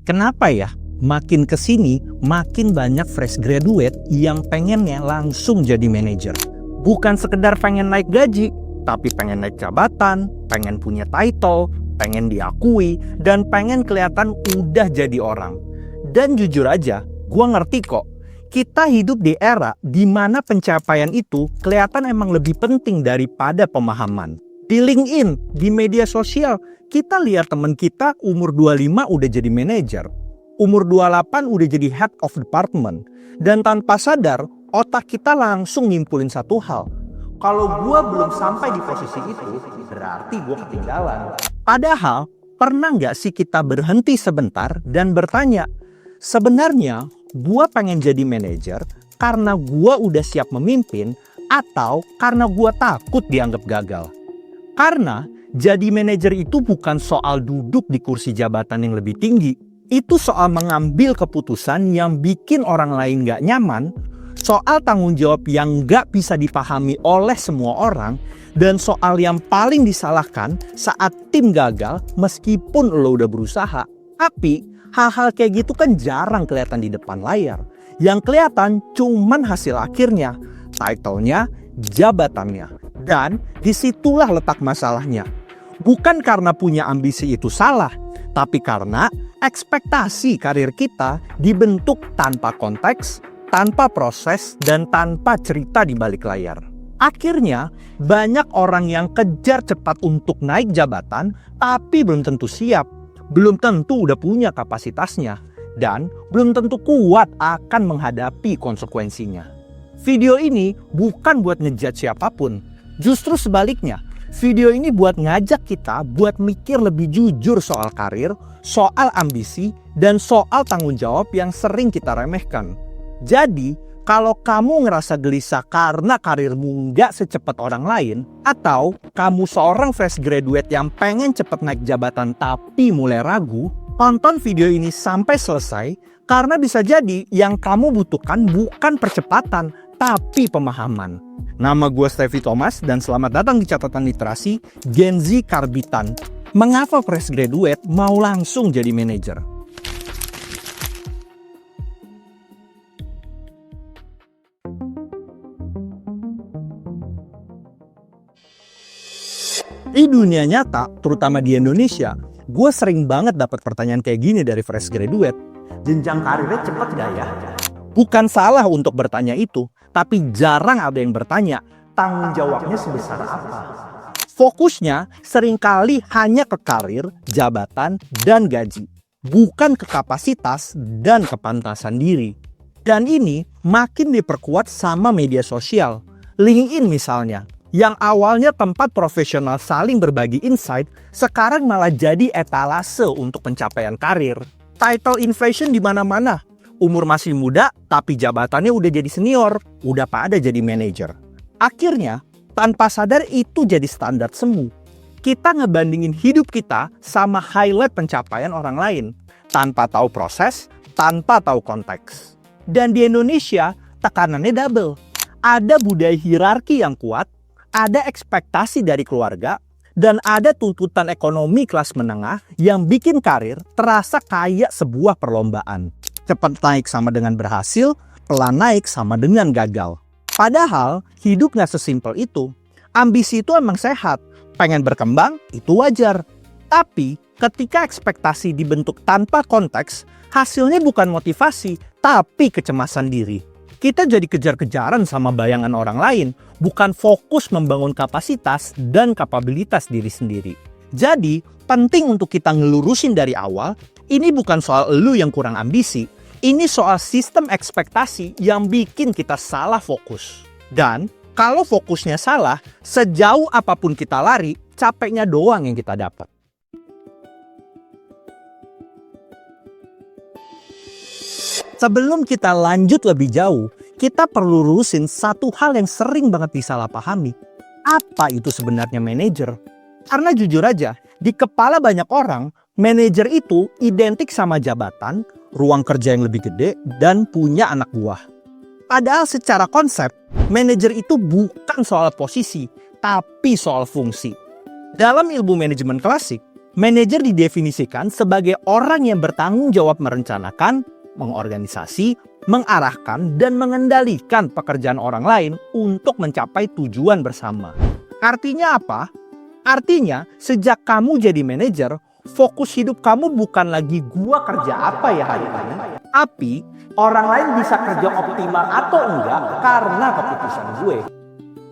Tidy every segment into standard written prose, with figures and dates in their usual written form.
Kenapa ya? Makin kesini, makin banyak fresh graduate yang pengennya langsung jadi manajer. Bukan sekedar pengen naik gaji, tapi pengen naik jabatan, pengen punya title, pengen diakui, dan pengen kelihatan udah jadi orang. Dan jujur aja, gua ngerti kok. Kita hidup di era di mana pencapaian itu kelihatan emang lebih penting daripada pemahaman. Di LinkedIn, di media sosial, kita lihat temen kita umur 25 udah jadi manajer. Umur 28 udah jadi head of department. Dan tanpa sadar, otak kita langsung nyimpulin satu hal. Kalau gue belum sampai di posisi itu, berarti gue ketinggalan. Padahal, pernah nggak sih kita berhenti sebentar dan bertanya, sebenarnya gue pengen jadi manajer karena gue udah siap memimpin atau karena gue takut dianggap gagal? Karena jadi manajer itu bukan soal duduk di kursi jabatan yang lebih tinggi. Itu soal mengambil keputusan yang bikin orang lain gak nyaman, soal tanggung jawab yang gak bisa dipahami oleh semua orang, dan soal yang paling disalahkan saat tim gagal meskipun lo udah berusaha. Tapi hal-hal kayak gitu kan jarang kelihatan di depan layar. Yang kelihatan cuman hasil akhirnya, title-nya, jabatannya. Dan disitulah letak masalahnya. Bukan karena punya ambisi itu salah, tapi karena ekspektasi karir kita dibentuk tanpa konteks, tanpa proses, dan tanpa cerita di balik layar. Akhirnya, banyak orang yang kejar cepat untuk naik jabatan, tapi belum tentu siap, belum tentu udah punya kapasitasnya, dan belum tentu kuat akan menghadapi konsekuensinya. Video ini bukan buat ngejudge siapapun, justru sebaliknya. Video ini buat ngajak kita buat mikir lebih jujur soal karir, soal ambisi, dan soal tanggung jawab yang sering kita remehkan. Jadi, kalau kamu ngerasa gelisah karena karirmu nggak secepat orang lain, atau kamu seorang fresh graduate yang pengen cepet naik jabatan tapi mulai ragu, tonton video ini sampai selesai karena bisa jadi yang kamu butuhkan bukan percepatan, tapi pemahaman. Nama gue Stevie Thomas dan selamat datang di catatan literasi Gen Z Karbitan. Mengapa fresh graduate mau langsung jadi manajer? Di dunia nyata, terutama di Indonesia, gue sering banget dapat pertanyaan kayak gini dari fresh graduate. Jenjang karirnya cepet gak ya? Bukan salah untuk bertanya itu, tapi jarang ada yang bertanya tanggung jawabnya sebesar apa. Fokusnya seringkali hanya ke karir, jabatan, dan gaji. Bukan ke kapasitas dan kepantasan diri. Dan ini makin diperkuat sama media sosial. LinkedIn misalnya, yang awalnya tempat profesional saling berbagi insight, sekarang malah jadi etalase untuk pencapaian karir. Title inflation di mana-mana. Umur masih muda, tapi jabatannya udah jadi senior, udah pada jadi manajer. Akhirnya, tanpa sadar itu jadi standar semu. Kita ngebandingin hidup kita sama highlight pencapaian orang lain, tanpa tahu proses, tanpa tahu konteks. Dan di Indonesia, tekanannya double. Ada budaya hierarki yang kuat, ada ekspektasi dari keluarga, dan ada tuntutan ekonomi kelas menengah yang bikin karir terasa kayak sebuah perlombaan. Cepat naik sama dengan berhasil, pelan naik sama dengan gagal. Padahal hidup gak sesimpel itu. Ambisi itu emang sehat, pengen berkembang itu wajar. Tapi ketika ekspektasi dibentuk tanpa konteks, hasilnya bukan motivasi, tapi kecemasan diri. Kita jadi kejar-kejaran sama bayangan orang lain, bukan fokus membangun kapasitas dan kapabilitas diri sendiri. Jadi, penting untuk kita ngelurusin dari awal, ini bukan soal elu yang kurang ambisi, ini soal sistem ekspektasi yang bikin kita salah fokus. Dan kalau fokusnya salah, sejauh apapun kita lari, capeknya doang yang kita dapat. Sebelum kita lanjut lebih jauh, kita perlu lurusin satu hal yang sering banget disalahpahami. Apa itu sebenarnya manajer? Karena jujur aja, di kepala banyak orang, manajer itu identik sama jabatan, ruang kerja yang lebih gede, dan punya anak buah. Padahal secara konsep, manajer itu bukan soal posisi, tapi soal fungsi. Dalam ilmu manajemen klasik, Manajer didefinisikan sebagai orang yang bertanggung jawab merencanakan, mengorganisasi, mengarahkan, dan mengendalikan pekerjaan orang lain untuk mencapai tujuan bersama. Artinya apa? Artinya, sejak kamu jadi manajer, fokus hidup kamu bukan lagi gua kerja apa ya hari ini, tapi orang lain bisa kerja optimal atau enggak karena keputusan gue.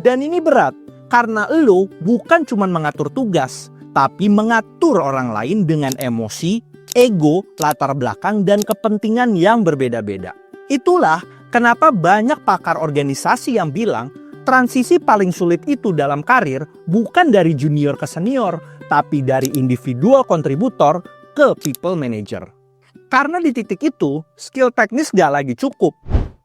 Dan ini berat, karena lo bukan cuma mengatur tugas, tapi mengatur orang lain dengan emosi, ego, latar belakang, dan kepentingan yang berbeda-beda. Itulah kenapa banyak pakar organisasi yang bilang transisi paling sulit itu dalam karir bukan dari junior ke senior, tapi dari individual kontributor ke people manager. Karena di titik itu, skill teknis gak lagi cukup.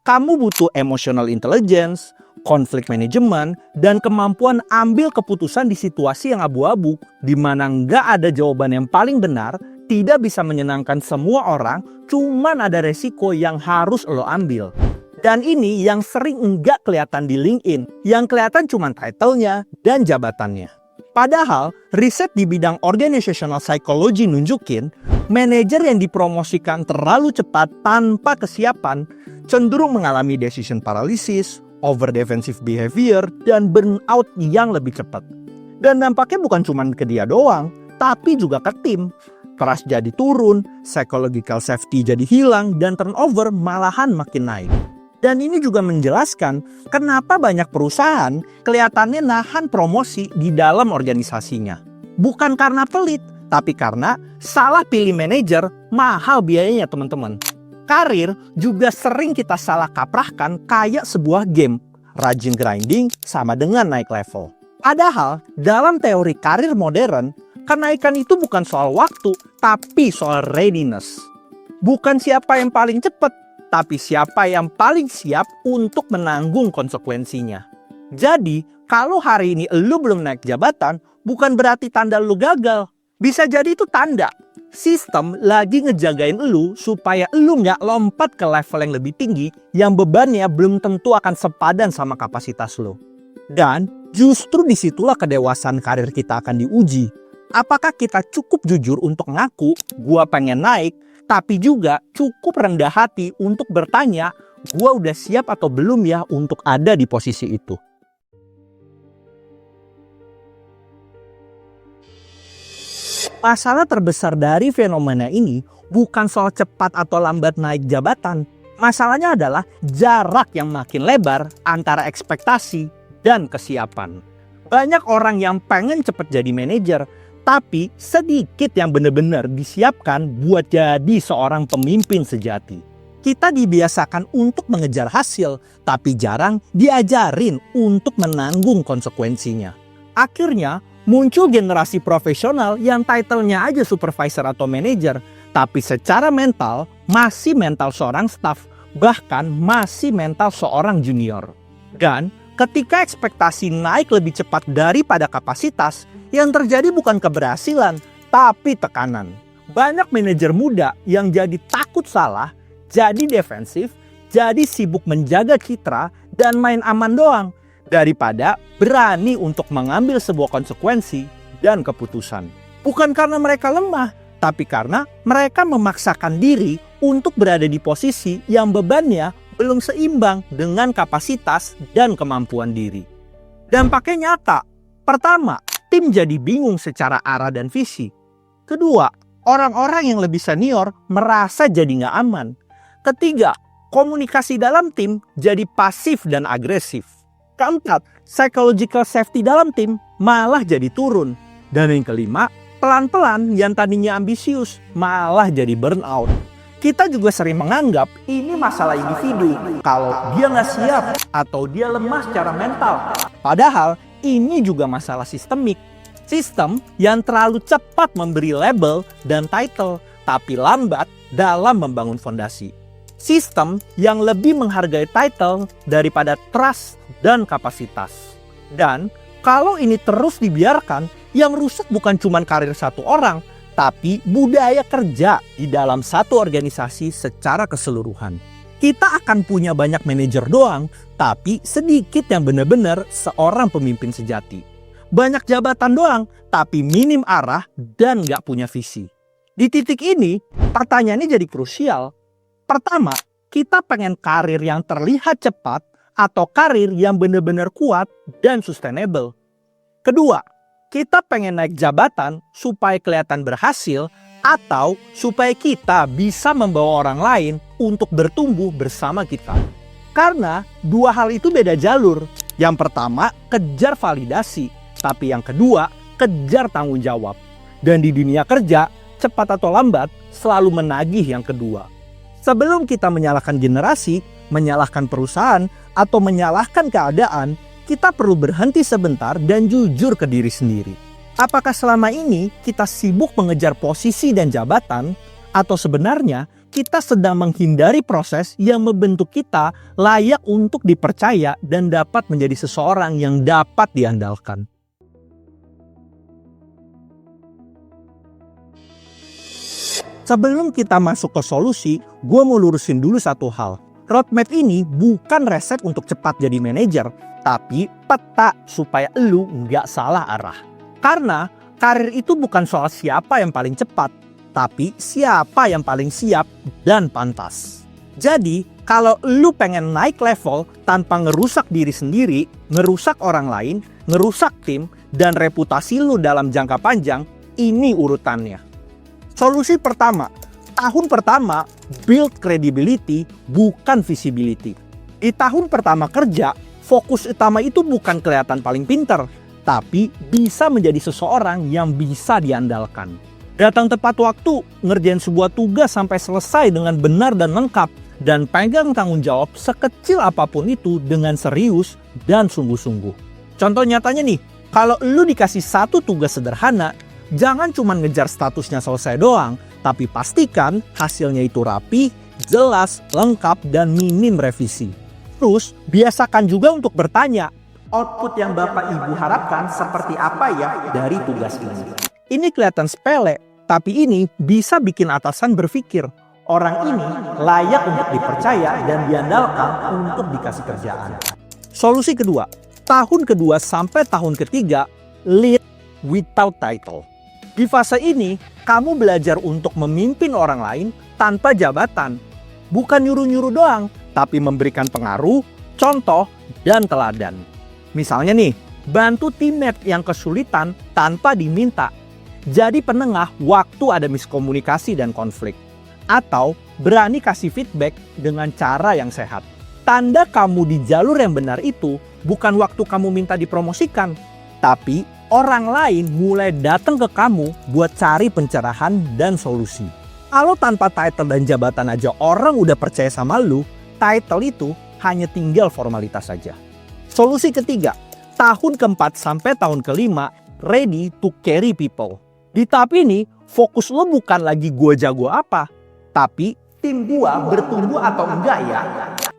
Kamu butuh emotional intelligence, konflik manajemen, dan kemampuan ambil keputusan di situasi yang abu-abu, di mana nggak ada jawaban yang paling benar, tidak bisa menyenangkan semua orang, cuman ada resiko yang harus lo ambil. Dan ini yang sering nggak kelihatan di LinkedIn, yang kelihatan cuma title-nya dan jabatannya. Padahal, riset di bidang organizational psychology nunjukin, manajer yang dipromosikan terlalu cepat tanpa kesiapan cenderung mengalami decision paralysis, over defensive behavior, dan burnout yang lebih cepat. Dan dampaknya bukan cuma ke dia doang, tapi juga ke tim. Trust jadi turun, psychological safety jadi hilang, dan turnover malahan makin naik. Dan ini juga menjelaskan kenapa banyak perusahaan kelihatannya nahan promosi di dalam organisasinya. Bukan karena pelit, tapi karena salah pilih manajer, mahal biayanya teman-teman. Karir juga sering kita salah kaprahkan kayak sebuah game. Rajin grinding sama dengan naik level. Padahal dalam teori karir modern, kenaikan itu bukan soal waktu, tapi soal readiness. Bukan siapa yang paling cepat, tapi siapa yang paling siap untuk menanggung konsekuensinya. Jadi, kalau hari ini lu belum naik jabatan, bukan berarti tanda lu gagal. Bisa jadi itu tanda sistem lagi ngejagain lu supaya lu nggak lompat ke level yang lebih tinggi yang bebannya belum tentu akan sepadan sama kapasitas lu. Dan justru disitulah kedewasaan karir kita akan diuji. Apakah kita cukup jujur untuk ngaku, gua pengen naik, tapi juga cukup rendah hati untuk bertanya, gua udah siap atau belum ya untuk ada di posisi itu. Masalah terbesar dari fenomena ini bukan soal cepat atau lambat naik jabatan. Masalahnya adalah jarak yang makin lebar antara ekspektasi dan kesiapan. Banyak orang yang pengen cepat jadi manajer, tapi sedikit yang benar-benar disiapkan buat jadi seorang pemimpin sejati. Kita dibiasakan untuk mengejar hasil, tapi jarang diajarin untuk menanggung konsekuensinya. Akhirnya, muncul generasi profesional yang title-nya aja supervisor atau manager, tapi secara mental masih mental seorang staff, bahkan masih mental seorang junior. Dan ketika ekspektasi naik lebih cepat daripada kapasitas, yang terjadi bukan keberhasilan, tapi tekanan. Banyak manajer muda yang jadi takut salah, jadi defensif, jadi sibuk menjaga citra, dan main aman doang, daripada berani untuk mengambil sebuah konsekuensi dan keputusan. Bukan karena mereka lemah, tapi karena mereka memaksakan diri untuk berada di posisi yang bebannya belum seimbang dengan kapasitas dan kemampuan diri. Dampaknya nyata. Pertama, tim jadi bingung secara arah dan visi. Kedua, orang-orang yang lebih senior merasa jadi nggak aman. Ketiga, komunikasi dalam tim jadi pasif dan agresif. Keempat, psychological safety dalam tim malah jadi turun. Dan yang kelima, pelan-pelan yang tadinya ambisius malah jadi burnout. Kita juga sering menganggap ini masalah individu kalau dia nggak siap atau dia lemah secara mental. Padahal ini juga masalah sistemik. Sistem yang terlalu cepat memberi label dan title, tapi lambat dalam membangun fondasi. Sistem yang lebih menghargai title daripada trust dan kapasitas. Dan kalau ini terus dibiarkan, yang rusak bukan cuma karir satu orang, tapi budaya kerja di dalam satu organisasi secara keseluruhan. Kita akan punya banyak manajer doang, tapi sedikit yang benar-benar seorang pemimpin sejati. Banyak jabatan doang, tapi minim arah dan nggak punya visi. Di titik ini, pertanyaannya jadi krusial. Pertama, kita pengen karir yang terlihat cepat atau karir yang benar-benar kuat dan sustainable. Kedua, kita pengen naik jabatan supaya kelihatan berhasil atau supaya kita bisa membawa orang lain untuk bertumbuh bersama kita. Karena dua hal itu beda jalur. Yang pertama, kejar validasi. Tapi yang kedua, kejar tanggung jawab. Dan di dunia kerja, cepat atau lambat selalu menagih yang kedua. Sebelum kita menyalahkan generasi, menyalahkan perusahaan, atau menyalahkan keadaan, kita perlu berhenti sebentar dan jujur ke diri sendiri. Apakah selama ini kita sibuk mengejar posisi dan jabatan, atau sebenarnya kita sedang menghindari proses yang membentuk kita layak untuk dipercaya dan dapat menjadi seseorang yang dapat diandalkan? Sebelum kita masuk ke solusi, gue mau lurusin dulu satu hal. Roadmap ini bukan resep untuk cepat jadi manajer, tapi peta supaya lu nggak salah arah. Karena karir itu bukan soal siapa yang paling cepat, tapi siapa yang paling siap dan pantas. Jadi, kalau lu pengen naik level tanpa ngerusak diri sendiri, ngerusak orang lain, ngerusak tim, dan reputasi lu dalam jangka panjang, ini urutannya. Solusi pertama, tahun pertama build credibility bukan visibility. Di tahun pertama kerja, fokus utama itu bukan kelihatan paling pinter, tapi bisa menjadi seseorang yang bisa diandalkan. Datang tepat waktu, ngerjain sebuah tugas sampai selesai dengan benar dan lengkap, dan pegang tanggung jawab sekecil apapun itu dengan serius dan sungguh-sungguh. Contoh nyatanya nih, kalau lu dikasih satu tugas sederhana, jangan cuma ngejar statusnya selesai doang, tapi pastikan hasilnya itu rapi, jelas, lengkap, dan minim revisi. Terus, biasakan juga untuk bertanya, output yang Bapak Ibu harapkan seperti apa ya dari tugas ini? Ini kelihatan sepele, tapi ini bisa bikin atasan berpikir, orang ini layak untuk dipercaya dan diandalkan untuk dikasih kerjaan. Solusi kedua, tahun kedua sampai tahun ketiga, lead without title. Di fase ini, kamu belajar untuk memimpin orang lain tanpa jabatan. Bukan nyuruh-nyuruh doang, tapi memberikan pengaruh, contoh, dan teladan. Misalnya nih, bantu teammate yang kesulitan tanpa diminta. Jadi penengah waktu ada miskomunikasi dan konflik. Atau berani kasih feedback dengan cara yang sehat. Tanda kamu di jalur yang benar itu bukan waktu kamu minta dipromosikan, tapi orang lain mulai datang ke kamu buat cari pencerahan dan solusi. Kalau tanpa title dan jabatan aja orang udah percaya sama lu, title itu hanya tinggal formalitas saja. Solusi ketiga, tahun keempat sampai tahun kelima, ready to carry people. Di tahap ini, fokus lo bukan lagi gue jago apa, tapi tim gua bertumbuh atau enggak ya.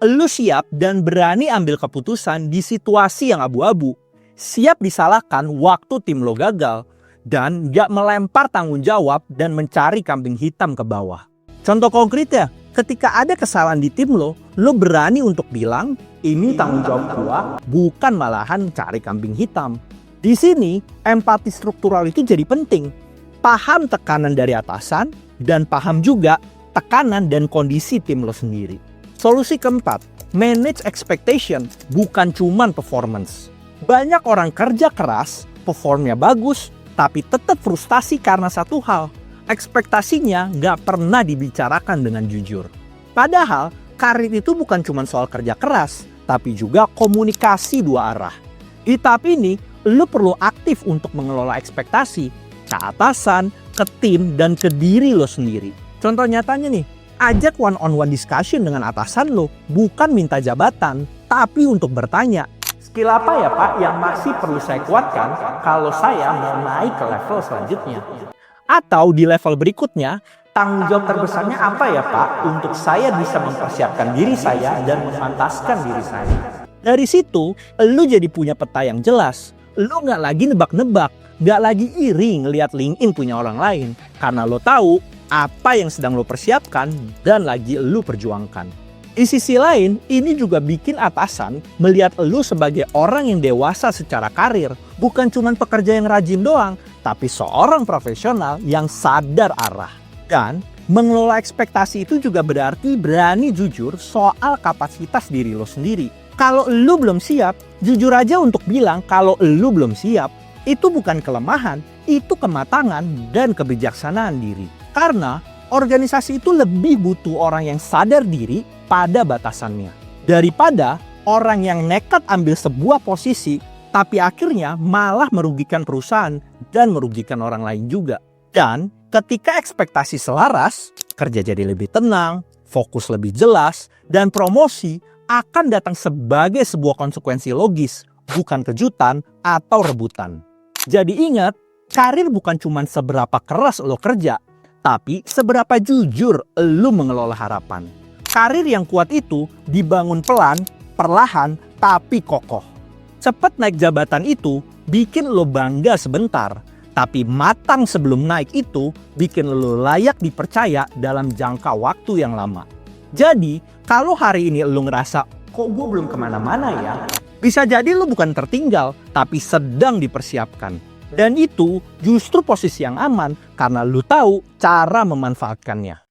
Lu siap dan berani ambil keputusan di situasi yang abu-abu. Siap disalahkan waktu tim lo gagal, dan gak melempar tanggung jawab dan mencari kambing hitam ke bawah. Contoh konkretnya, ketika ada kesalahan di tim lo berani untuk bilang, ini tanggung jawab gua, bukan malahan cari kambing hitam. Di sini, empati struktural itu jadi penting. Paham tekanan dari atasan, dan paham juga tekanan dan kondisi tim lo sendiri. Solusi keempat, manage expectation, bukan cuman performance. Banyak orang kerja keras, performnya bagus, tapi tetap frustasi karena satu hal. Ekspektasinya nggak pernah dibicarakan dengan jujur. Padahal, karir itu bukan cuma soal kerja keras, tapi juga komunikasi dua arah. Di tahap ini, lo perlu aktif untuk mengelola ekspektasi ke atasan, ke tim, dan ke diri lo sendiri. Contoh nyatanya nih, ajak one-on-one discussion dengan atasan lo, bukan minta jabatan, tapi untuk bertanya, skill apa ya Pak yang masih perlu saya kuatkan kalau saya mau naik ke level selanjutnya? Atau di level berikutnya, tanggung jawab terbesarnya apa ya Pak untuk saya bisa mempersiapkan diri saya dan memantaskan diri saya? Dari situ, lu jadi punya peta yang jelas. Lu nggak lagi nebak-nebak, nggak lagi iri ngelihat LinkedIn punya orang lain. Karena lo tahu apa yang sedang lo persiapkan dan lagi lo perjuangkan. Di sisi lain, ini juga bikin atasan melihat lu sebagai orang yang dewasa secara karir. Bukan cuma pekerja yang rajin doang, tapi seorang profesional yang sadar arah. Dan mengelola ekspektasi itu juga berarti berani jujur soal kapasitas diri lo sendiri. Kalau lu belum siap, jujur aja untuk bilang kalau lu belum siap. Itu bukan kelemahan, itu kematangan dan kebijaksanaan diri. Karena organisasi itu lebih butuh orang yang sadar diri pada batasannya. Daripada orang yang nekat ambil sebuah posisi, tapi akhirnya malah merugikan perusahaan dan merugikan orang lain juga. Dan ketika ekspektasi selaras, kerja jadi lebih tenang, fokus lebih jelas, dan promosi akan datang sebagai sebuah konsekuensi logis, bukan kejutan atau rebutan. Jadi ingat, karir bukan cuma seberapa keras lo kerja, tapi seberapa jujur lo mengelola harapan. Karir yang kuat itu dibangun pelan, perlahan, tapi kokoh. Cepat naik jabatan itu bikin lo bangga sebentar, tapi matang sebelum naik itu bikin lo layak dipercaya dalam jangka waktu yang lama. Jadi, kalau hari ini lo ngerasa, kok gue belum kemana-mana ya? Bisa jadi lo bukan tertinggal, tapi sedang dipersiapkan. Dan itu justru posisi yang aman karena lo tahu cara memanfaatkannya.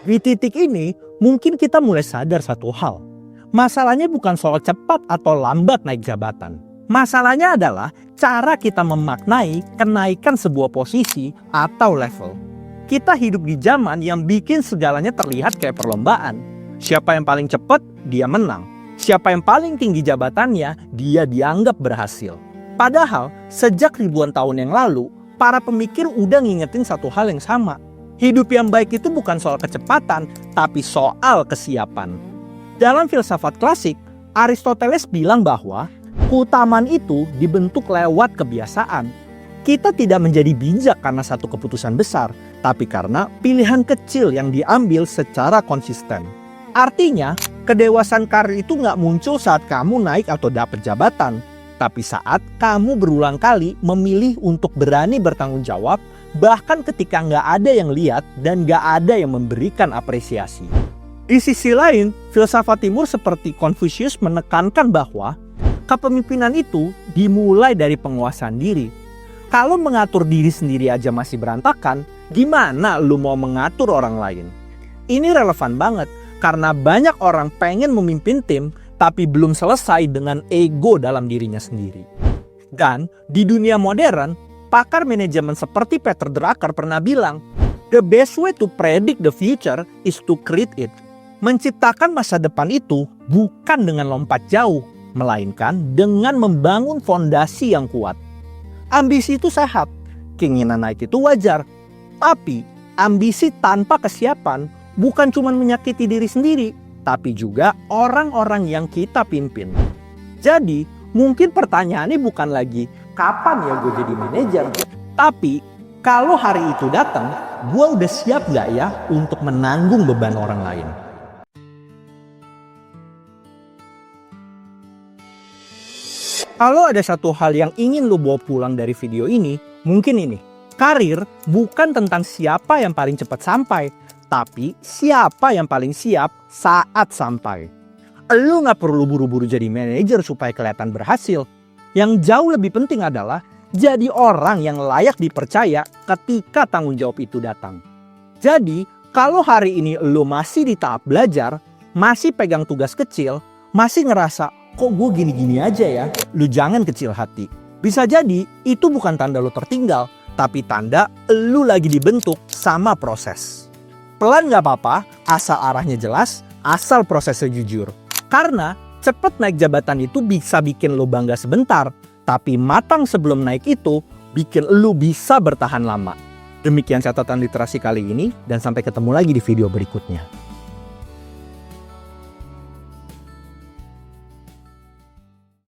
Di titik ini, mungkin kita mulai sadar satu hal. Masalahnya bukan soal cepat atau lambat naik jabatan. Masalahnya adalah cara kita memaknai kenaikan sebuah posisi atau level. Kita hidup di zaman yang bikin segalanya terlihat kayak perlombaan. Siapa yang paling cepat, dia menang. Siapa yang paling tinggi jabatannya, dia dianggap berhasil. Padahal, sejak ribuan tahun yang lalu, para pemikir udah ngingetin satu hal yang sama. Hidup yang baik itu bukan soal kecepatan, tapi soal kesiapan. Dalam filsafat klasik, Aristoteles bilang bahwa keutamaan itu dibentuk lewat kebiasaan. Kita tidak menjadi bijak karena satu keputusan besar, tapi karena pilihan kecil yang diambil secara konsisten. Artinya, kedewasaan karir itu nggak muncul saat kamu naik atau dapat jabatan, tapi saat kamu berulang kali memilih untuk berani bertanggung jawab, bahkan ketika nggak ada yang lihat dan nggak ada yang memberikan apresiasi. Di sisi lain, filsafat timur seperti Confucius menekankan bahwa kepemimpinan itu dimulai dari penguasaan diri. Kalau mengatur diri sendiri aja masih berantakan, gimana lu mau mengatur orang lain? Ini relevan banget karena banyak orang pengen memimpin tim tapi belum selesai dengan ego dalam dirinya sendiri. Dan di dunia modern, pakar manajemen seperti Peter Drucker pernah bilang, the best way to predict the future is to create it. Menciptakan masa depan itu bukan dengan lompat jauh, melainkan dengan membangun fondasi yang kuat. Ambisi itu sehat, keinginan naik itu wajar. Tapi ambisi tanpa kesiapan bukan cuma menyakiti diri sendiri, tapi juga orang-orang yang kita pimpin. Jadi mungkin pertanyaannya bukan lagi, kapan ya gue jadi manajer? Tapi, kalau hari itu datang, gue udah siap gak ya untuk menanggung beban orang lain? Kalau ada satu hal yang ingin lo bawa pulang dari video ini, mungkin ini. Karir bukan tentang siapa yang paling cepat sampai, tapi siapa yang paling siap saat sampai. Lo gak perlu buru-buru jadi manajer supaya kelihatan berhasil. Yang jauh lebih penting adalah jadi orang yang layak dipercaya ketika tanggung jawab itu datang. Jadi, kalau hari ini lo masih di tahap belajar, masih pegang tugas kecil, masih ngerasa, kok gue gini-gini aja ya? Lo jangan kecil hati. Bisa jadi itu bukan tanda lo tertinggal, tapi tanda lo lagi dibentuk sama proses. Pelan gak apa-apa, asal arahnya jelas, asal prosesnya jujur. Karena cepat naik jabatan itu bisa bikin lo bangga sebentar, tapi matang sebelum naik itu bikin lo bisa bertahan lama. Demikian catatan literasi kali ini, dan sampai ketemu lagi di video berikutnya.